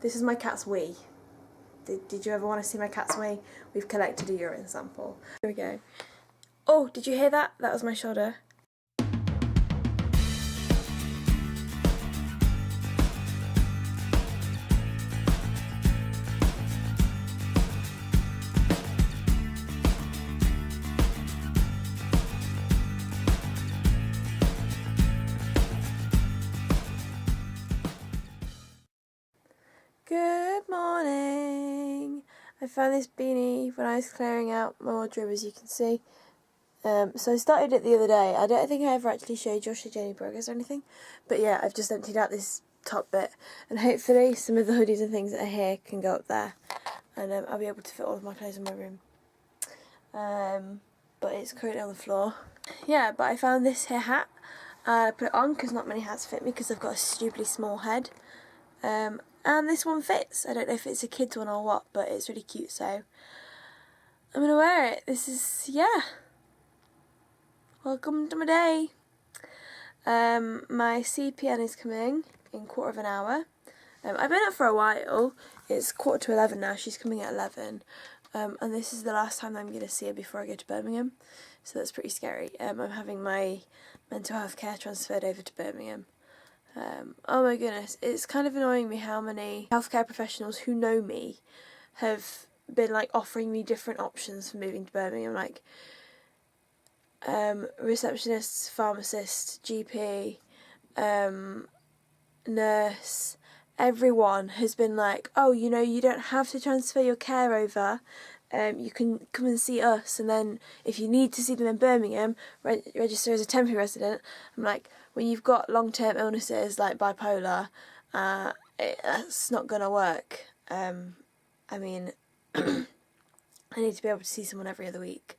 This is my cat's wee. Did you ever want to see my cat's wee? We've collected a urine sample. Here we go. Oh, did you hear that? That was my shoulder. Good morning! I found this beanie when I was clearing out my wardrobe, as you can see. So I started it the other day. I don't think I ever actually showed you or showed you any progress or anything. But yeah, I've just emptied out this top bit. And hopefully some of the hoodies and things that are here can go up there. And I'll be able to fit all of my clothes in my room. But it's currently on the floor. Yeah, but I found this here hat. I put it on because not many hats fit me because I've got a stupidly small head. And this one fits. I don't know if it's a kid's one or what, but it's really cute, so I'm going to wear it. This is, yeah. Welcome to my day. My CPN is coming in 1/4 of an hour. I've been up for a while. It's 11:15 now. She's coming at 11. And this is the last time I'm going to see her before I go to Birmingham. So that's pretty scary. I'm having my mental health care transferred over to Birmingham. Oh my goodness, it's kind of annoying me how many healthcare professionals who know me have been like offering me different options for moving to Birmingham, like receptionists, pharmacists, GP, nurse. Everyone has been like, oh, you know, you don't have to transfer your care over. You can come and see us, and then if you need to see them in Birmingham, register as a temporary resident. I'm like, when you've got long-term illnesses like bipolar, that's not going to work. I mean, I need to be able to see someone every other week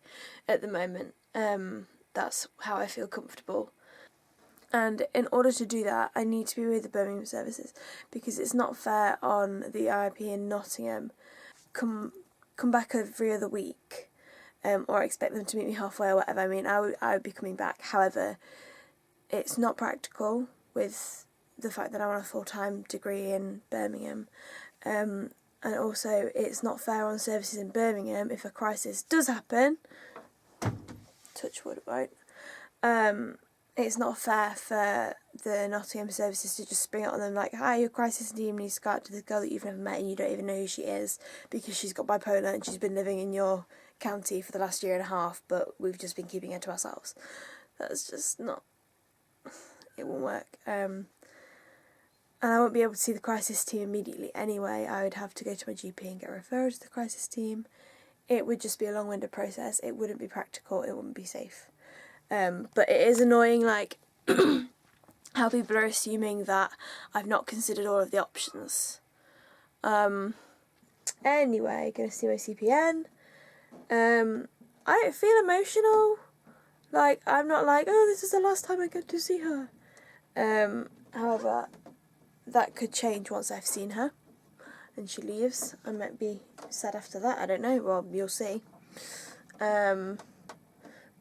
at the moment. That's how I feel comfortable. And in order to do that, I need to be with the Birmingham services, because it's not fair on the RIP in Nottingham. Come back every other week, or expect them to meet me halfway or whatever. I mean, I would be coming back. However, it's not practical with the fact that I want a full-time degree in Birmingham. And also, it's not fair on services in Birmingham if a crisis does happen. Touch wood, it won't. It's not fair for the Nottingham services to just spring it on them like, hi, your crisis team needs to go out to this girl that you've never met and you don't even know who she is because she's got bipolar and she's been living in your county for the last 1.5 years, but we've just been keeping her to ourselves. That's just not... it won't work. And I won't be able to see the crisis team immediately anyway. I would have to go to my GP and get referred to the crisis team. It would just be a long-winded process. It wouldn't be practical. It wouldn't be safe. But it is annoying, like, how people are assuming that I've not considered all of the options. Anyway, gonna see my CPN. I don't feel emotional. Like, I'm not like, oh, this is the last time I get to see her. However, that could change once I've seen her and she leaves. I might be sad after that, I don't know. Well, you'll see.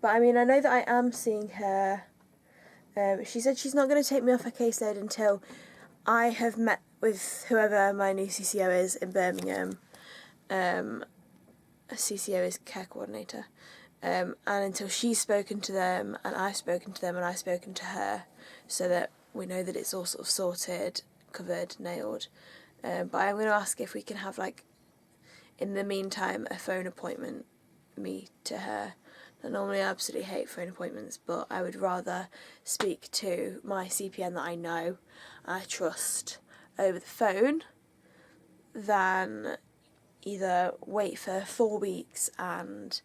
But I mean, I know that I am seeing her. She said she's not going to take me off her caseload until I have met with whoever my new CCO is in Birmingham. A CCO is care coordinator. And until she's spoken to them, and I've spoken to them, and I've spoken to her, so that we know that it's all sort of sorted, covered, nailed. But I'm going to ask if we can have, like, in the meantime, a phone appointment, me to her. I normally absolutely hate phone appointments, but I would rather speak to my CPN that I know and I trust over the phone than either wait for 4 weeks and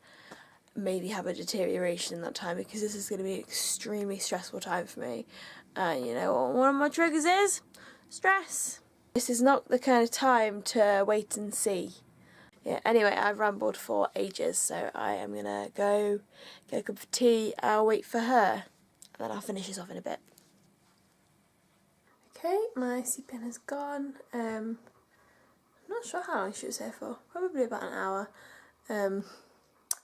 maybe have a deterioration in that time, because this is going to be an extremely stressful time for me. And you know what one of my triggers is? Stress. This is not the kind of time to wait and see. Yeah, anyway, I've rambled for ages, so I am going to go get a cup of tea. I'll wait for her, and then I'll finish this off in a bit. Okay, my CPN has gone. I'm not sure how long she was here for. Probably about an hour.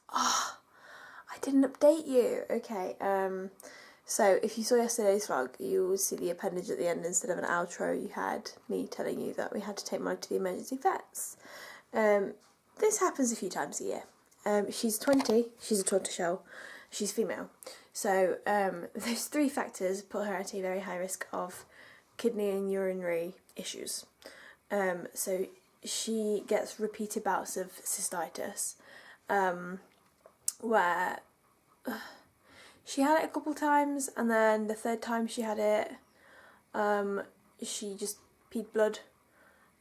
I didn't update you. Okay, So if you saw yesterday's vlog, you will see the appendage at the end. Instead of an outro, you had me telling you that we had to take Molly to the emergency vets. This happens a few times a year. She's 20, she's a tortoiseshell, she's female. So those 3 factors put her at a very high risk of kidney and urinary issues. So she gets repeated bouts of cystitis, where she had it a couple times, and then the 3rd time she had it, she just peed blood.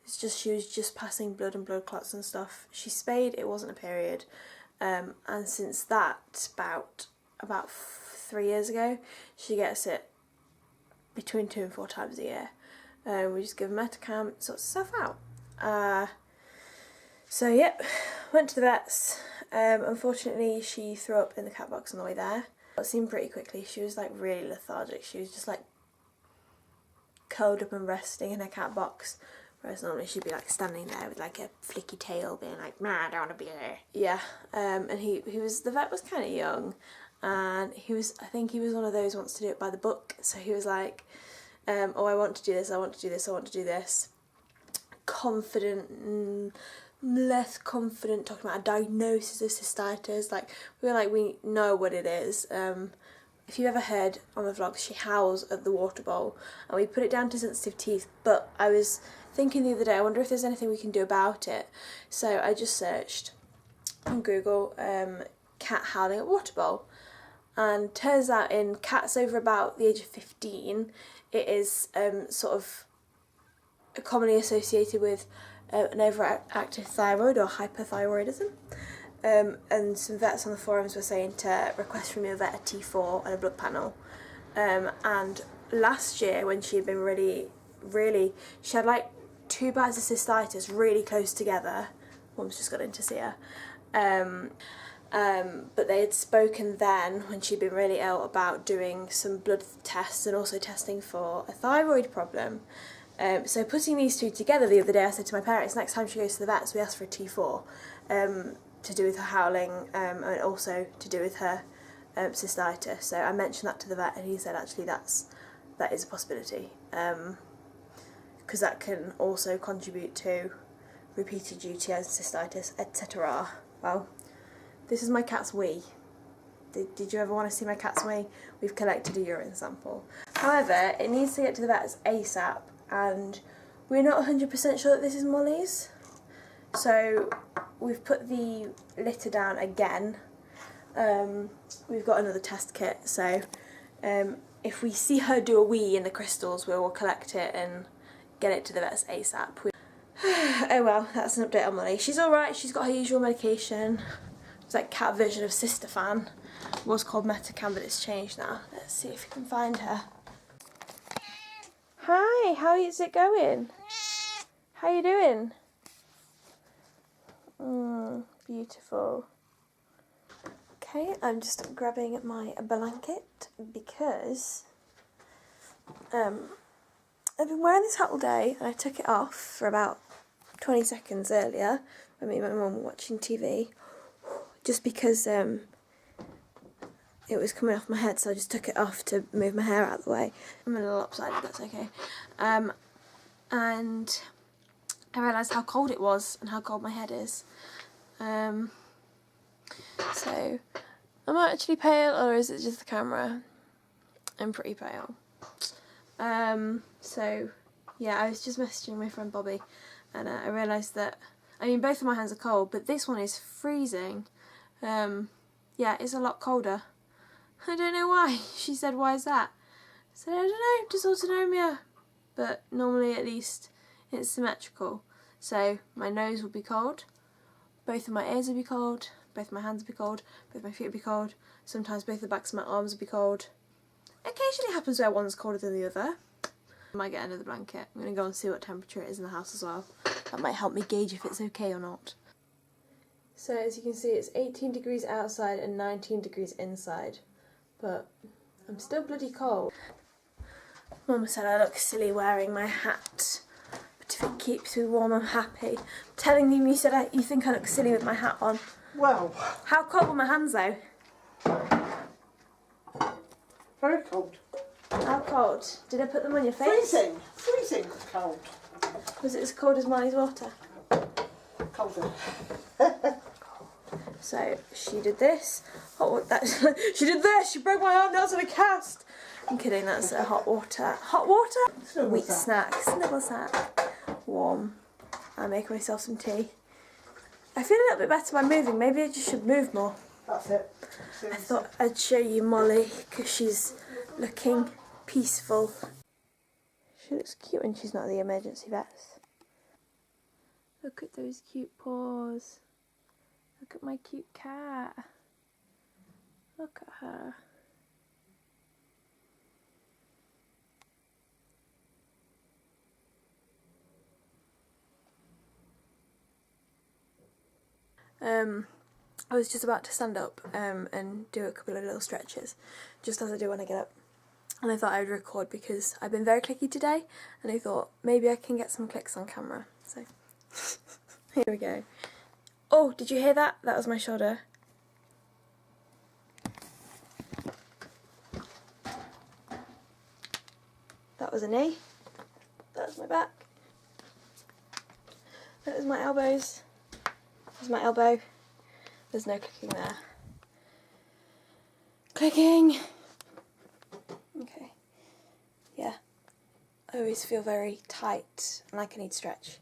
It's just, she was just passing blood and blood clots and stuff. She spayed, it wasn't a period, and since that, about 3 years ago, she gets it between 2 and 4 times a year. We just give her Metacam, sorts stuff out. So yep, went to the vets. Unfortunately, she threw up in the cat box on the way there. It seemed pretty quickly. She was like really lethargic. She was just like curled up and resting in her cat box, whereas normally she'd be like standing there with like a flicky tail, being like, "Nah, I don't want to be here." Yeah, and the vet was kind of young, and I think he was one of those who wants to do it by the book. So he was like, "Oh, I want to do this. I want to do this. I want to do this." Confident. Less confident talking about a diagnosis of cystitis. Like, we know what it is. If you've ever heard on the vlogs, she howls at the water bowl, and we put it down to sensitive teeth. But I was thinking the other day, I wonder if there's anything we can do about it. So I just searched on Google cat howling at water bowl, and turns out in cats over about the age of 15, it is sort of commonly associated with an overactive thyroid or hyperthyroidism, and some vets on the forums were saying to request from your vet a T4 and a blood panel. And last year, when she had been really, she had like 2 bouts of cystitis really close together. Mum's just got in to see her. But they had spoken then, when she'd been really ill, about doing some blood tests and also testing for a thyroid problem. So putting these 2 together the other day, I said to my parents, next time she goes to the vets, we ask for a T4 to do with her howling, and also to do with her cystitis. So I mentioned that to the vet, and he said actually that is a possibility, because that can also contribute to repeated UTIs, cystitis, etc. Well, this is my cat's wee. Did you ever want to see my cat's wee? We've collected a urine sample. However, it needs to get to the vets ASAP, and we're not 100% sure that this is Molly's. So we've put the litter down again. We've got another test kit, so if we see her do a wee in the crystals, we will collect it and get it to the vets ASAP. Oh well, that's an update on Molly. She's alright, she's got her usual medication. It's like cat version of Sistafan. It was called Metacam, but it's changed now. Let's see if we can find her. Hi, how is it going? How you doing? Beautiful. Okay, I'm just grabbing my blanket because I've been wearing this hat all day, and I took it off for about 20 seconds earlier when me and my mum were watching TV, just because it was coming off my head, so I just took it off to move my hair out of the way. I'm a little lopsided, that's okay. And I realised how cold it was and how cold my head is. So, am I actually pale, or is it just the camera? I'm pretty pale. So, yeah, I was just messaging my friend Bobby, and I realised that, I mean, both of my hands are cold, but this one is freezing. Yeah, it's a lot colder. I don't know why. She said, "Why is that?" I said, "I don't know, just autonomia." But normally, at least, it's symmetrical. So my nose will be cold, both of my ears will be cold, both my hands will be cold, both my feet will be cold. Sometimes both the backs of my arms will be cold. Occasionally happens where one's colder than the other. I might get another blanket. I'm going to go and see what temperature it is in the house as well. That might help me gauge if it's okay or not. So as you can see, it's 18 degrees outside and 19 degrees inside. But I'm still bloody cold. Mum said I look silly wearing my hat, but if it keeps me warm, I'm happy. I'm telling you, you said you think I look silly with my hat on. Well, how cold were my hands though? Very cold. cold? Did I put them on your face? Freezing cold. Was it as cold as Molly's water? Colder. So she did this. She did this. She broke my arm. That was in a cast. I'm kidding. That's hot water. Hot water. Wheat snack. Snuggle snack. Warm. I'm making myself some tea. I feel a little bit better by moving. Maybe I just should move more. That's it. I thought I'd show you Molly because she's looking peaceful. She looks cute when she's not at the emergency vets. Look at those cute paws. Look at my cute cat. Look at her. I was just about to stand up and do a couple of little stretches, just as I do when I get up. And I thought I would record because I've been very clicky today, and I thought maybe I can get some clicks on camera. So here we go. Oh, did you hear that? That was my shoulder. That was a knee. That was my back. That was my elbows. That was my elbow. There's no clicking there. Clicking! Okay. Yeah. I always feel very tight and like I need stretch.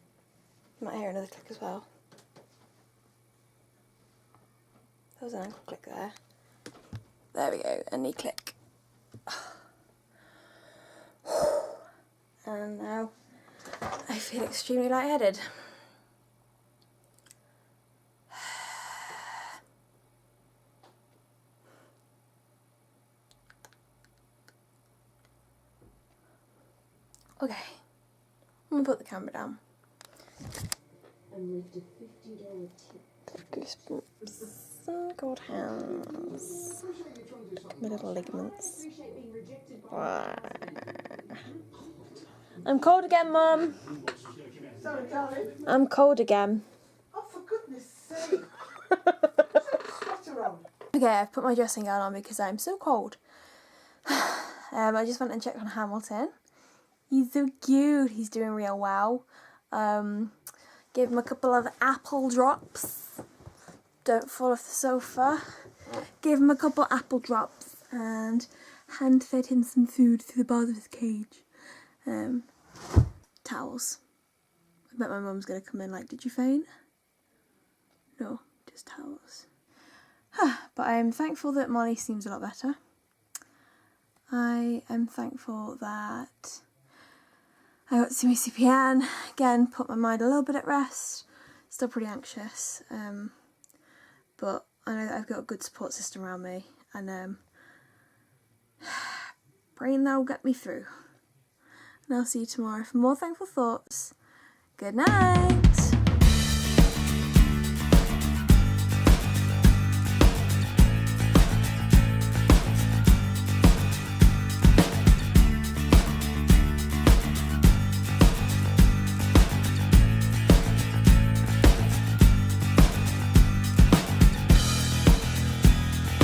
You might hear another click as well. There was an ankle click there. There we go, a knee click. And now I feel extremely lightheaded. Okay, I'm gonna put the camera down. Goosebumps. Cold hands. My little ligaments. I'm cold again, Mum. Sorry, darling. I'm cold again. Oh, for goodness sake. Sweater on. Okay, I've put my dressing gown on because I'm so cold. I just went and checked on Hamilton. He's so cute. He's doing real well. Gave him a couple of apple drops. Don't fall off the sofa. Gave him a couple apple drops and hand fed him some food through the bars of his cage. Towels. I bet my mum's going to come in like, did you faint? No, just towels. But I'm thankful that Molly seems a lot better. I am thankful that I got to see my CPN, again, put my mind a little bit at rest. Still pretty anxious, but I know that I've got a good support system around me, and praying that'll get me through. And I'll see you tomorrow for more thankful thoughts. Good night!